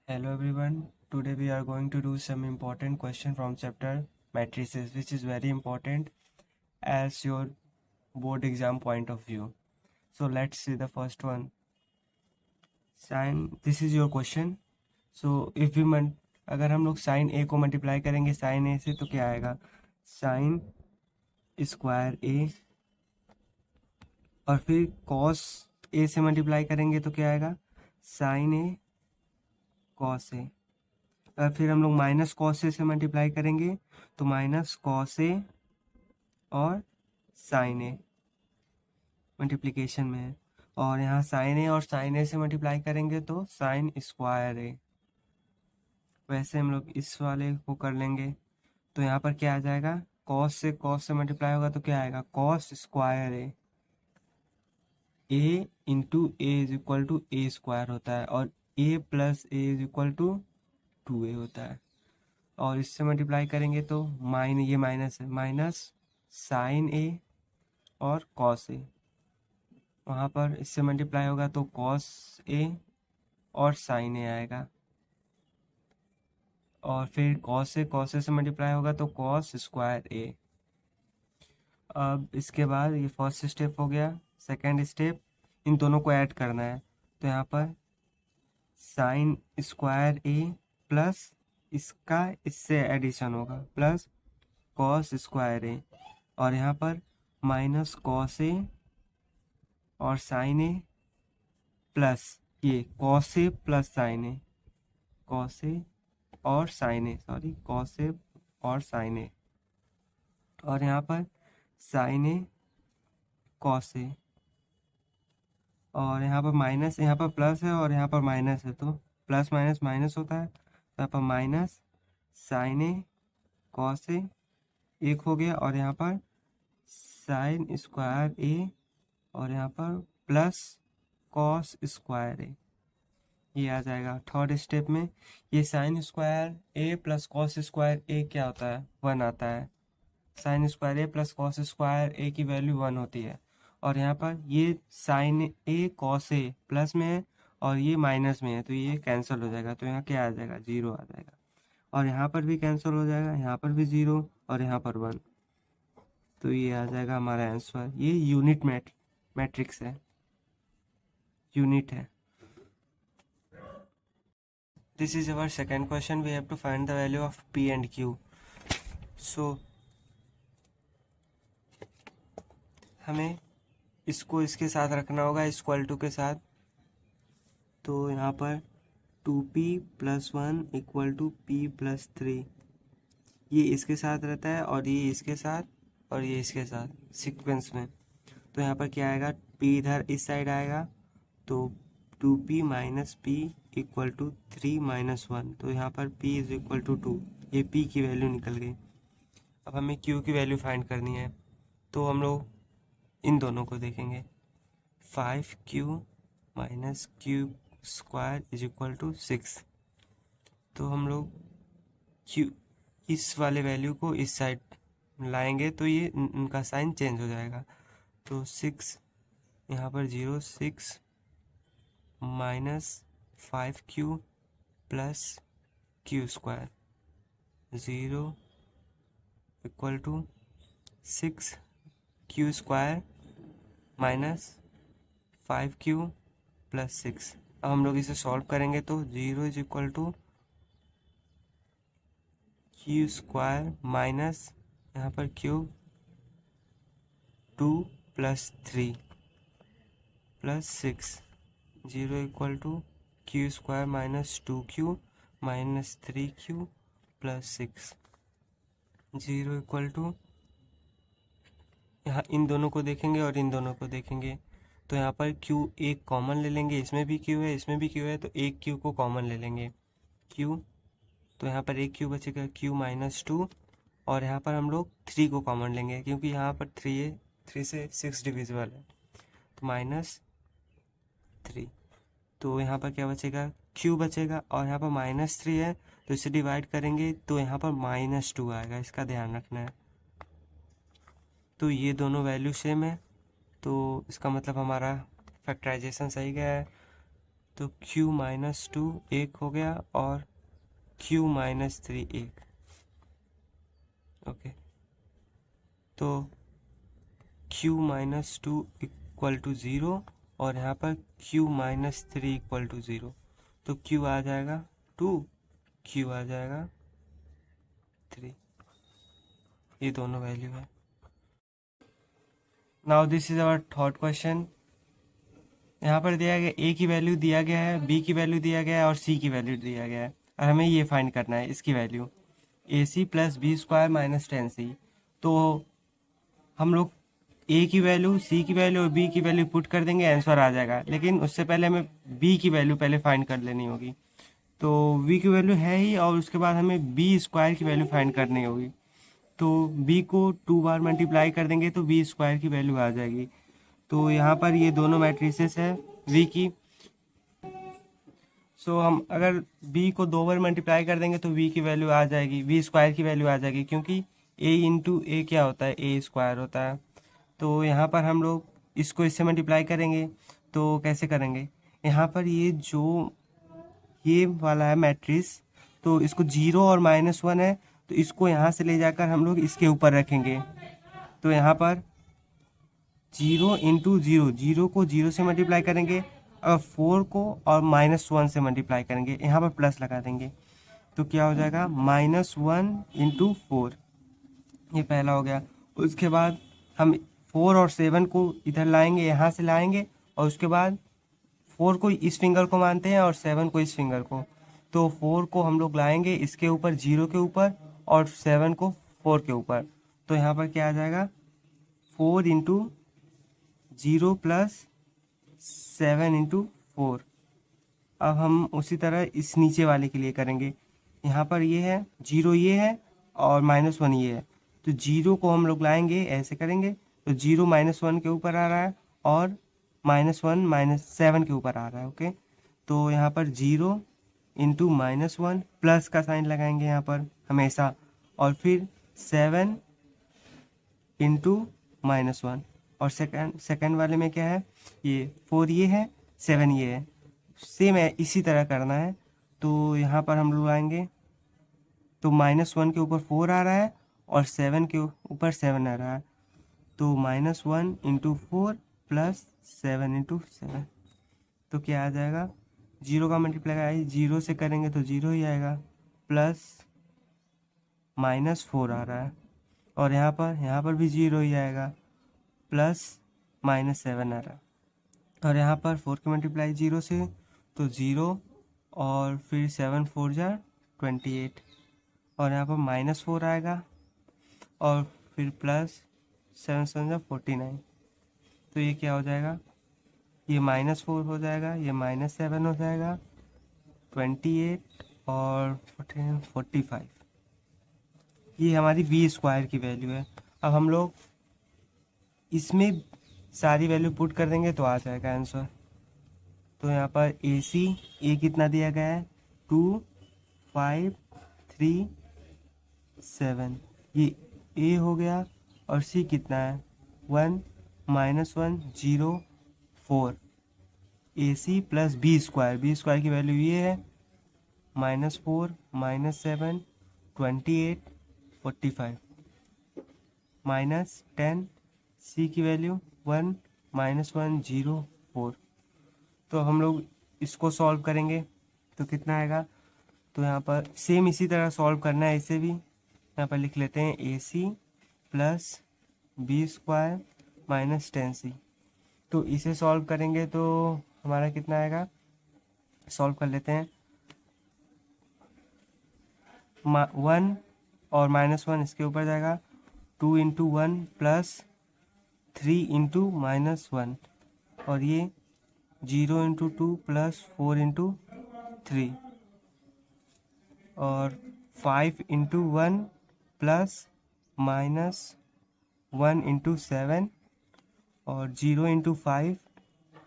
Hello everyone. Today we are going to do some important question from chapter matrices, which is very important as your board exam point of view. So let's see the first one. Sin, this is your question. So if we अगर हम लोग sign ए को multiply करेंगे sign ए से तो क्या आएगा, sine square ए, और फिर कॉस ए से मल्टीप्लाई करेंगे तो क्या आएगा, साइन ए कॉस ए। और फिर हम लोग माइनस कॉस ए से मल्टीप्लाई करेंगे तो माइनस कॉस ए और साइन ए मल्टीप्लिकेशन में है, और यहाँ साइन ए और साइन ए से मल्टीप्लाई करेंगे तो साइन स्क्वायर ए। वैसे हम लोग इस वाले को कर लेंगे तो यहाँ पर क्या आ जाएगा, कॉस से मल्टीप्लाई होगा तो क्या आएगा, cos square A into A is equal to A square होता है, और A plus A is equal to 2a होता है। और इससे मल्टीप्लाई करेंगे तो ये माइनस है, माइनस साइन ए और कॉस ए, वहाँ पर इससे मल्टीप्लाई होगा तो कॉस ए और साइन ए आएगा, और फिर कॉस ए से मल्टीप्लाई होगा तो कॉस स्क्वायर ए। अब इसके बाद ये फर्स्ट स्टेप हो गया। सेकेंड स्टेप, इन दोनों को ऐड करना है तो यहाँ पर साइन स्क्वायर ए प्लस इसका इससे एडिशन होगा प्लस कॉस स्क्वायर ए, और यहाँ पर माइनस कॉस ए और साइन ए प्लस ये cos A plus sign A, cos A और साइन ए, कॉस ए और साइन ए, और यहाँ पर साइन ए कॉस ए, और यहाँ पर माइनस, यहाँ पर प्लस है और यहाँ पर माइनस है तो प्लस माइनस माइनस होता है, तो यहाँ पर minus sign A cos A एक हो गया, और यहाँ पर साइन स्क्वायर ए और यहाँ पर प्लस कॉस स्क्वायर ए, ये आ जाएगा। थर्ड स्टेप में ये साइन स्क्वायर ए प्लस कॉस स्क्वायर ए क्या होता है, 1 आता है। साइन स्क्वायर ए प्लस कॉस स्क्वायर ए की वैल्यू 1 होती है, और यहाँ पर ये sign A cos A plus में है और ये माइनस में है तो ये कैंसिल हो जाएगा, तो यहाँ क्या आ जाएगा, 0 आ जाएगा, और यहाँ पर भी कैंसिल हो जाएगा, यहाँ पर भी 0 और यहाँ पर 1, तो ये आ जाएगा हमारा आंसर। ये यूनिट मैट्रिक्स है, यूनिट है। This is our second question, we have to find the value of P and Q. So हमें इसको इसके साथ रखना होगा, इक्वल टू के साथ, तो यहाँ पर 2p + 1 इक्वल टू p + 3, ये इसके साथ रहता है और ये इसके साथ और ये इसके साथ सीक्वेंस में, तो यहाँ पर क्या आएगा, p इधर इस साइड आएगा तो 2p - p इक्वल टू 3 - 1, तो यहाँ पर p इज इक्वल टू 2, ये p की वैल्यू निकल गई। अब हमें q की वैल्यू फाइंड करनी है, तो हम लोग इन दोनों को देखेंगे। 5q - q square is equal to 6, तो हम लोग q इस वाले वैल्यू को इस साइड लाएंगे तो ये उनका साइन चेंज हो जाएगा, तो 6 यहाँ पर 0, 6 - 5q + q square 0 equal to 6q square - 5q + 6। अब हम लोग इसे सॉल्व करेंगे तो 0 is equal to q square minus यहाँ पर q 2 + 3 + 6, 0 equal to q square - 2q - 3q + 6, 0 equal to, यहाँ इन दोनों को देखेंगे और इन दोनों को देखेंगे तो यहाँ पर q एक कॉमन ले लेंगे, इसमें भी q है इसमें भी q है तो एक q को कॉमन ले लेंगे, q, तो यहाँ पर एक q बचेगा, q - 2, और यहाँ पर हम लोग 3 को कॉमन लेंगे क्योंकि यहाँ पर 3 है, 3 से 6 डिविजिबल है, तो -3, तो यहाँ पर क्या बचेगा, q बचेगा, और यहाँ पर -3 है तो इसे डिवाइड करेंगे तो यहाँ पर -2 आएगा, इसका ध्यान रखना है। तो ये दोनों वैल्यू सेम है तो इसका मतलब हमारा फैक्टराइजेशन सही गया है। तो q माइनस 2 1 हो गया और q माइनस 3 1। ओके, तो q माइनस 2 इक्वल टू 0 और यहाँ पर q माइनस 3 इक्वल टू 0। तो q आ जाएगा 2, q आ जाएगा 3। ये दोनों वैल्यू है। Now this is our third question. यहाँ पर दिया गया a की वैल्यू दिया गया है, b की वैल्यू दिया गया है और c की वैल्यू दिया गया है और हमें ये फाइंड करना है इसकी value ac plus b square minus 10c। तो हम लोग a की वैल्यू, c की वैल्यू और b की वैल्यू पुट कर देंगे, आंसर आ जाएगा। लेकिन उससे पहले हमें b की वैल्यू पहले फाइंड कर लेनी होगी। तो v की वैल्यू है ही और उसके बाद हमें b स्क्वायर की वैल्यू फाइंड करनी होगी। तो b को 2 बार मल्टीप्लाई कर देंगे तो b स्क्वायर की वैल्यू आ जाएगी। तो यहाँ पर ये दोनों मैट्रिसेस है v की। सो हम अगर b को 2 बार मल्टीप्लाई कर देंगे तो v की वैल्यू आ जाएगी, v स्क्वायर की वैल्यू आ जाएगी, क्योंकि a इंटू ए क्या होता है, a स्क्वायर होता है। तो यहाँ पर हम लोग इसको इससे मल्टीप्लाई करेंगे। तो कैसे करेंगे, यहाँ पर ये वाला है मैट्रिक्स, तो इसको 0 और -1 है, तो इसको यहाँ से ले जाकर हम लोग इसके ऊपर रखेंगे। तो यहाँ पर 0 इंटू 0, 0 को 0 से मल्टीप्लाई करेंगे और 4 को और -1 से मल्टीप्लाई करेंगे, यहाँ पर प्लस लगा देंगे। तो क्या हो जाएगा -1 इंटू 4, ये पहला हो गया। उसके बाद हम 4 और 7 को इधर लाएंगे, यहाँ से लाएंगे, और उसके बाद 4 को इस फिंगर को मानते हैं और 7 को इस फिंगर को। तो 4 को हम लोग लाएंगे इसके ऊपर, 0 के ऊपर, और 7 को 4 के ऊपर। तो यहाँ पर क्या आ जाएगा 4 इंटू 0 प्लस 7 इंटू 4। अब हम उसी तरह इस नीचे वाले के लिए करेंगे। यहाँ पर ये है 0, ये है और -1 ये है। तो 0 को हम लोग लाएंगे, ऐसे करेंगे, तो 0 -1 के ऊपर आ रहा है और -1 -7 के ऊपर आ रहा है। ओके, तो यहाँ पर 0 इंटू -1 प्लस का साइन लगाएंगे यहाँ पर हमेशा, और फिर 7 इंटू -1। और सेकंड वाले में क्या है, ये 4 ये है, 7 ये है, सेम है, इसी तरह करना है। तो यहाँ पर हम लोग आएंगे, तो -1 के ऊपर 4 आ रहा है और 7 के ऊपर 7 आ रहा है। तो -1 इंटू 4 प्लस 7 इंटू 7। तो क्या आ जाएगा, 0 का मल्टीप्लाई 0 से करेंगे तो 0 ही आएगा, प्लस -4 आ रहा है, और यहाँ पर भी 0 ही आएगा, प्लस -7 आ रहा है। और यहाँ पर 4 की मल्टीप्लाई 0 से तो 0, और फिर 7 4 जा 28, और यहाँ पर -4 आएगा, और फिर प्लस 7 7 जा 49। तो ये क्या हो जाएगा, ये -4 हो जाएगा, ये -7 हो जाएगा, 28 और 14 45। ये हमारी बी स्क्वायर की वैल्यू है। अब हम लोग इसमें सारी वैल्यू पुट कर देंगे तो आ जाएगा आंसर। तो यहाँ पर ए कितना दिया गया है, 2 5 3 7, ये ए हो गया, और सी कितना है 1 -1 0 4। AC प्लस बी स्क्वायर की वैल्यू ये है, -4 -7 28 45 -10। सी की वैल्यू 1 -1 0 4। तो हम लोग इसको सॉल्व करेंगे तो कितना आएगा, तो यहाँ पर सेम इसी तरह सॉल्व करना है, इसे भी यहाँ पर लिख लेते हैं AC plus b square minus 10C। तो इसे सॉल्व करेंगे तो हमारा कितना आएगा, सॉल्व कर लेते हैं, 1 और -1 इसके ऊपर जाएगा, 2 इंटू 1 प्लस 3 इंटू -1, और ये 0 इंटू 2 प्लस 4 इंटू 3, और 5 इंटू 1 प्लस -1 इंटू 7, और 0 इंटू 5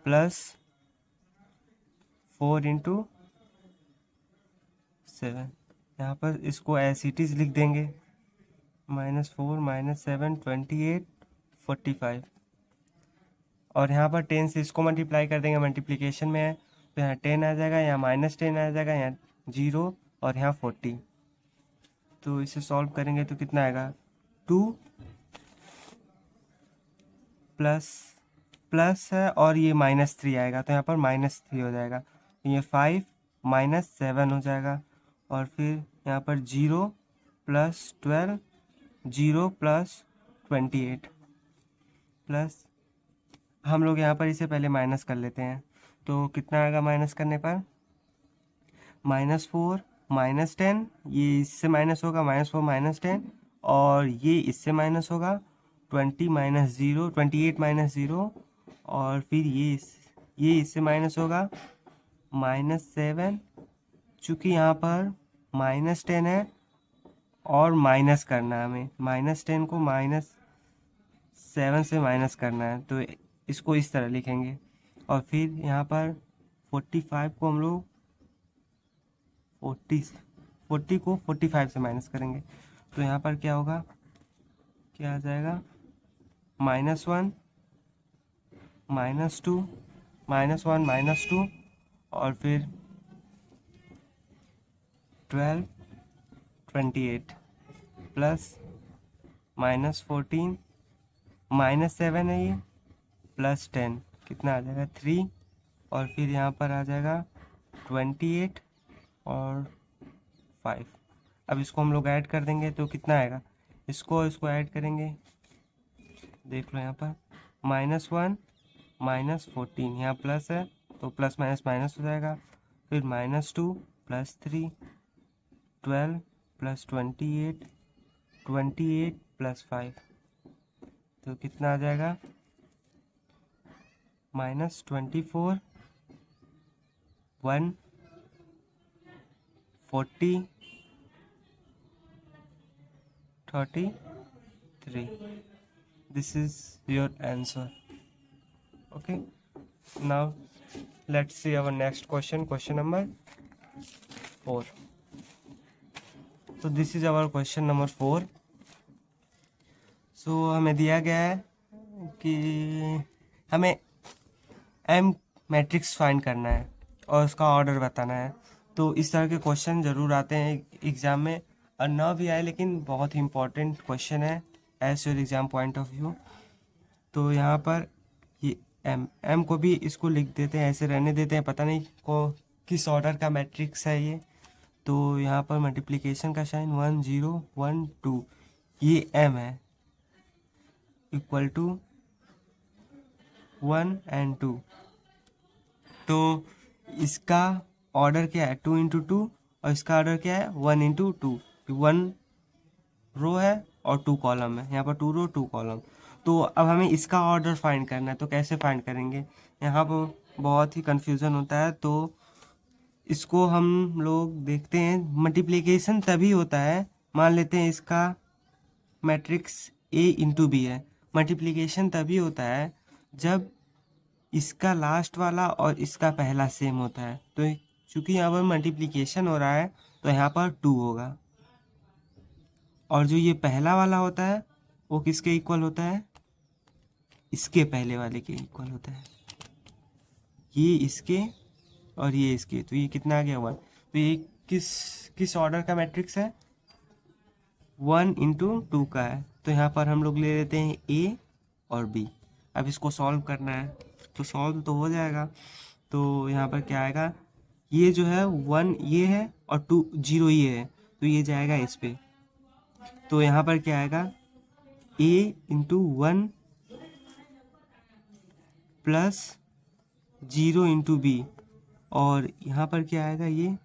प्लस 4 इंटू 7। यहाँ पर इसको एज इट इज़ लिख देंगे, -4 -7 28 45, और यहाँ पर 10 से इसको मल्टीप्लाई कर देंगे, मल्टीप्लिकेशन में है, तो यहाँ 10 आ जाएगा, यहाँ -10 आ जाएगा, यहाँ 0 और यहाँ 40। तो इसे सॉल्व करेंगे तो कितना आएगा, 2 प्लस है और ये -3 आएगा, तो यहाँ पर -3 हो जाएगा। ये 5 -7 हो जाएगा। और फिर यहाँ पर 0 + 12, 0 + 28 प्लस, हम लोग यहाँ पर इसे पहले माइनस कर लेते हैं। तो कितना आएगा माइनस करने पर, -4 -10, ये इससे माइनस होगा, -4 -10, और ये इससे माइनस होगा, 20 -0, 28 -0, और फिर ये इससे माइनस होगा, -7। चूँकि यहाँ पर -10 है और माइनस करना है हमें, -10 को -7 से माइनस करना है, तो इसको इस तरह लिखेंगे। और फिर यहाँ पर 45 को हम लोग 40 को 45 से माइनस करेंगे, तो यहाँ पर क्या होगा, क्या आ जाएगा, -1 -2 -1 -2, और फिर 12 28 प्लस -14 -7 है ये, +10 कितना आ जाएगा, 3, और फिर यहाँ पर आ जाएगा 28 और 5। अब इसको हम लोग ऐड कर देंगे तो कितना आएगा, इसको ऐड करेंगे, देख लो यहाँ पर -1 -14, यहाँ प्लस है तो प्लस माइनस माइनस हो जाएगा, फिर -2 + 3, 12 + 28, 28 + 5, तो कितना आ जाएगा, -24, 1, 40, 33. This is your answer. Okay, now let's see our next question number 4. So this is our question number 4. So हमें दिया गया है कि हमें M मैट्रिक्स फाइंड करना है और उसका ऑर्डर बताना है। तो इस तरह के क्वेश्चन ज़रूर आते हैं एग्ज़ाम में, और ना भी आए लेकिन बहुत ही इम्पोर्टेंट क्वेश्चन है as your exam point of view. तो यहाँ पर ये M को भी इसको लिख देते हैं, ऐसे रहने देते हैं, पता नहीं को किस ऑर्डर का मैट्रिक्स है ये। तो यहाँ पर मल्टीप्लिकेशन का साइन 1 0 1 2, ये M है, इक्वल टू 1 और 2। तो इसका ऑर्डर क्या है, 2 × 2, और इसका ऑर्डर क्या है, 1 × 2। 1 रो है और 2 कॉलम है, यहाँ पर 2 रो 2 कॉलम। तो अब हमें इसका ऑर्डर फाइंड करना है, तो कैसे फाइंड करेंगे, यहाँ पर बहुत ही कंफ्यूजन होता है। तो इसको हम लोग देखते हैं, मल्टीप्लिकेशन तभी होता है, मान लेते हैं इसका मैट्रिक्स A × B है, मल्टीप्लिकेशन तभी होता है जब इसका लास्ट वाला और इसका पहला सेम होता है। तो चूंकि यहाँ पर मल्टीप्लिकेशन हो रहा है तो यहाँ पर 2 होगा, और जो ये पहला वाला होता है वो किसके इक्वल होता है, इसके पहले वाले के इक्वल होता है, ये इसके और ये इसके। तो ये कितना आ गया, 1। तो ये किस ऑर्डर का मैट्रिक्स है, 1 × 2 का है। तो यहाँ पर हम लोग ले लेते हैं A और B। अब इसको सॉल्व करना है, तो सॉल्व तो हो जाएगा। तो यहाँ पर क्या आएगा, ये जो है 1 ये है और 2 0 ये है, तो ये जाएगा इस पे। तो यहाँ पर क्या आएगा, A × 1 प्लस 0 × B, और यहाँ पर क्या आएगा, ये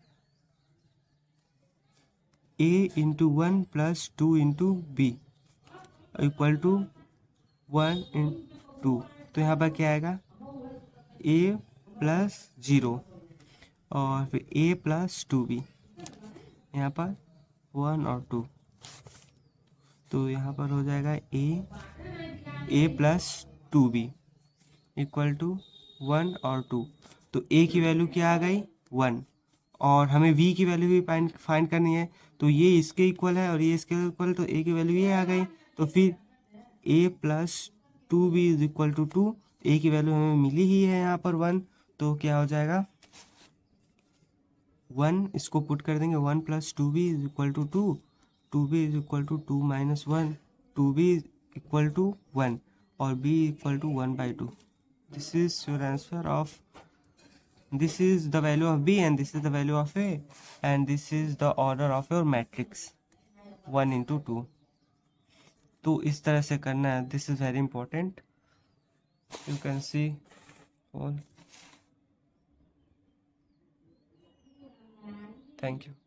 A × 1 plus 2 × B equal to 1 × 2। तो यहाँ पर क्या आएगा, A + 0 और फिर A + 2B, यहाँ पर 1 और 2। तो यहाँ पर हो जाएगा A + 2B इक्वल टू 1 और 2। तो A की वैल्यू क्या आ गई, 1, और हमें V की वैल्यू भी फाइंड करनी है। तो ये इसके इक्वल है और ये इसके इक्वल, तो A की वैल्यू ये आ गई। तो फिर A + 2B = 2, A की वैल्यू हमें मिली ही है यहाँ पर 1, तो क्या हो जाएगा, 1 इसको पुट कर देंगे, 1 + 2b is equal to 2, 2b is equal to 2 - 1, 2b equal to 1 और b equal to 1/2. This is your answer of, this is the value of b and this is the value of a, and this is the order of your matrix 1 into 2. तो इस तरह से करना है. This is very important. You can see all. Thank you.